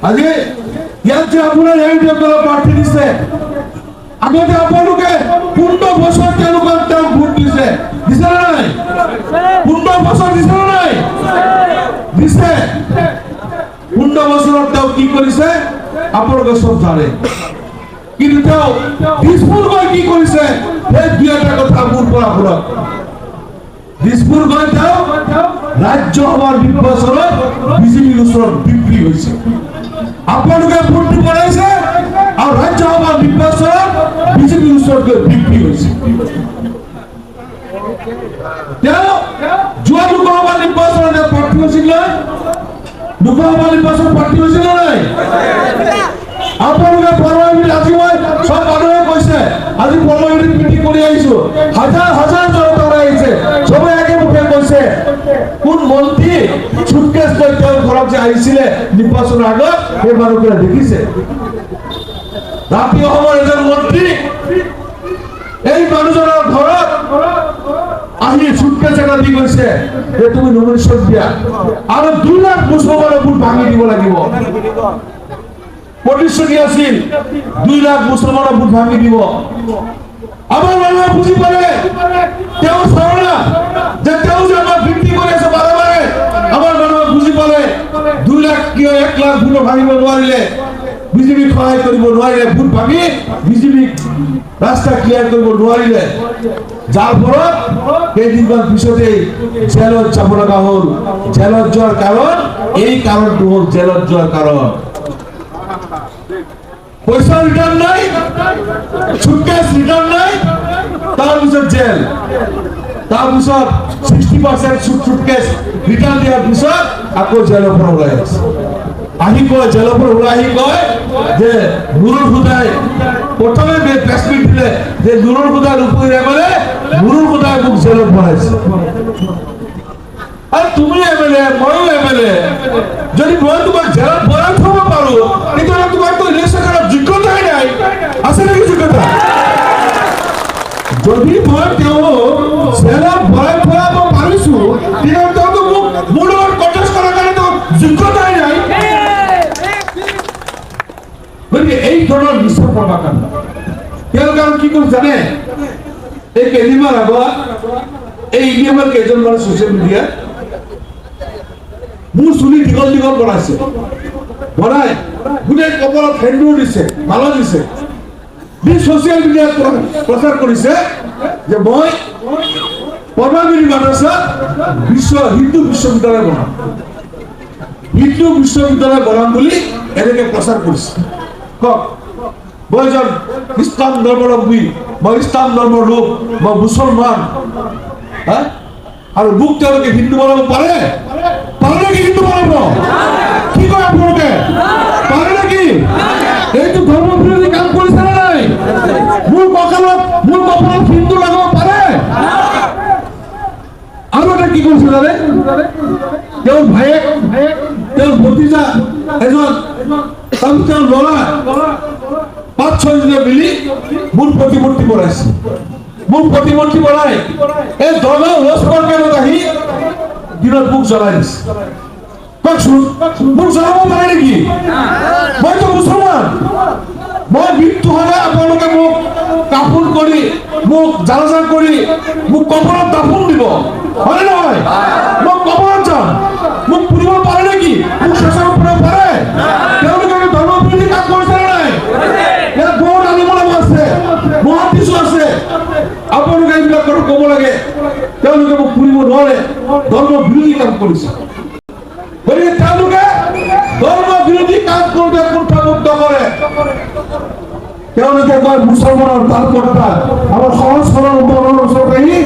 আজি ইয়াত যে আপোনাৰ এই দলৰ প্ৰাৰ্থী দিছে, আগতে আপোনালোকে 15 বছৰ তেওঁলোকক তেওঁ ভোট দিছে, দিছে নে নাই? 15 বছৰ দিছে নে নাই? দিছে। 15 বছৰত তেওঁ কি কৰিছে আপোনালোকে সব জানে, কিন্তু তেওঁ দিছপুৰ গৈ কি কৰিছে সেই দুই এটা কথা মোৰ পৰা শুনক। দিছপুৰ গৈ তেওঁ ৰাজ্যসভাৰ নিৰ্বাচনত বিজেপিৰ ওচৰত বিক্ৰী হৈছে। আপোনালোকে ভোট দিব পাৰিছে আৰু ৰাজ্যসভাৰ নিৰ্বাচনত বিজেপিৰ ওচৰত গৈ বিক্ৰী হৈছে। তেওঁ যোৱা লোকসভা নিৰ্বাচনত প্ৰাৰ্থী হৈছিল নহয়, লোকসভা নিৰ্বাচনত প্ৰাৰ্থী হৈছিল নাই? আপোনালোকে পৰমাৱিত আজি মই সব মানুহে কৈছে, আজি পৰমাৱিত মিটিং কৰি আহিছো, হাজাৰ হাজাৰ জনতা আহিছে, সবে একে মুখে কৈছে কোন মন্ত্ৰী সুটকেছ লৈ তেওঁৰ ঘৰত যে আহিছিলে নিৰ্বাচনৰ আগত সেই মানুহবোৰে দেখিছে। ৰাতি অসমৰ এজন মন্ত্ৰী এই মানুহজনৰ ঘৰত আহি সুটকেছ এটা দি গৈছে যে তুমি নমিনেশ্যন দিয়া আৰু 2 লাখ মুছলমানৰ ভোট ভাঙি দিব লাগিব। প্ৰতিশ্ৰুতি আছিল 2 লাখ মুছলমানৰ ভোট ভাঙি দিব। আমাৰ মানুহে বুজি পালে তেওঁ চাওনা যে তেওঁ যে আমাক বিক্ৰী কৰি আছে বাৰে বাৰে, আমাৰ মানুহে বুজি পালে 2 লাখ কিয় 1 লাখ ভোট ভাঙিব নোৱাৰিলে, বিজেপিক সহায় কৰিব নোৱাৰিলে, ভোট ভাঙি বিজেপিক ৰাস্তা ক্লিয়াৰ কৰিব নোৱাৰিলে, যাৰ ফলত কেইদিনমান পিছতেই জেলত যাব লগা হ'ল। জেলত যোৱাৰ কাৰণ এই কাৰণটো হ'ল জেলত যোৱাৰ কাৰণ পইচা ৰিটাৰ্ণ নাই, সুটকেছ ৰিটাৰ্ণ নাই, তাৰপিছত জেল, তাৰপিছত 60% সুটকেছ ৰিটাৰ্ণ দিয়াৰ পিছত আকৌ জেলৰ পৰা ওলাই আছে। আহি কয় জেলৰ পৰা ওলাই আহি কয় যে নুৰুল হুদাই প্ৰথমে প্ৰেছ মিট দিলে যে নুৰুল হুদাই ৰূপহী এমএলএ, নুৰুল হুদাই মোক জেলত ভৰাইছে। আৰু তুমি এমএলএ, ময়ো এমএলএ, যদি মই তোমাক জেলত ভৰাই থব পাৰো তেতিয়াহ'লে তোমাৰ তো ইলেকশ্যন কৰাৰ যোগ্যতাই নাই, আছে নেকি যোগ্যতা? যদি মই তেওঁ জেলত ভৰাই থব পাৰিছো তেতিয়াহ'লে তেওঁতো মোক মোৰ লগত কণ্টেষ্ট কৰাৰ কাৰণে তো যোগ্যতাই নাই। গতিকে এই ধৰণৰ মিছা প্ৰপাগাণ্ডা তেওঁলোকে কি কৰি জানে? এই কেইদিনমান আগত এই ইণ্ডিয়াৰ কেইজনমান ছ'চিয়েল মিডিয়াত মোৰ চুলি দীঘল দীঘল বনাইছে, বনাই গোটেই কপালত সেন্দুৰ দিছে, মালা দিছে, দি ছ'চিয়েল মিডিয়াত প্ৰচাৰ কৰিছে যে মই পৰমাগিৰি মাদ্ৰাসাত হিন্দু বিশ্ববিদ্যালয় বনাম, হিন্দু বিশ্ববিদ্যালয় বনাম বুলি এনেকে প্ৰচাৰ কৰিছে। কওক, মই এজন ইছলাম ধৰ্মাৱলম্বী, মই ইছলাম ধৰ্মৰ লোক, মই মুছলমান, আৰু মোক তেওঁলোকে হিন্দু বনাব পাৰে? পাৰে নেকি হিন্দু বনাব? কি কয় আপোনালোকে? পাৰে নেকি? এইটো ধৰ্ম বিৰোধী কাম কৰিছে নে নাই? মোৰ কপালত হিন্দু লগাব পাৰে? আৰু এটা কি কৰিছে জানে? তেওঁৰ ভায়েক, তেওঁৰ ভতিজা এজন, তেওঁৰ ল'ৰা 5-6 জনে মিলি মোৰ প্ৰতিমূৰ্তি বনাইছে। মোক প্ৰতিমূৰ্তি বনাই এই ধৰ্মৰ ৰসপৰ কেন্দ্ৰত আহি দিনত মোক জ্বলাই দিছে। কওকচোন, মোক জ্বলাব পাৰে নেকি? মইতো মুছলমান, মই মৃত্যু হ'লে আপোনালোকে মোক কাপোৰ কৰি, মোক জানাজা কৰি মোক কবৰত দাফন দিব, হয় নহয়? মই কবৰত যাম, মোক পুৰিব পাৰে নেকি? মোক চেষ্টা কৰিব পাৰে? তেওঁলোকে ধৰ্ম বিৰোধী কাম কৰিছে নে নাই? ইয়াত বহুত আলিমুলাম আছে, মুহাদ্দিছো আছে, আপোনালোকে এইবিলাক কথা ক'ব লাগে। তেওঁলোকে মোক পুৰিব নোৱাৰে, ধৰ্ম বিৰোধী কাম কৰিছে। গতিকে তেওঁলোকে ধৰ্ম বিৰোধী কাম কৰোঁতে কুণ্ঠামুক্ত কৰে। তেওঁলোকে কয় মুছলমানৰ তাৰ কথা আমাৰ সহজ সৰল ওচৰত আহি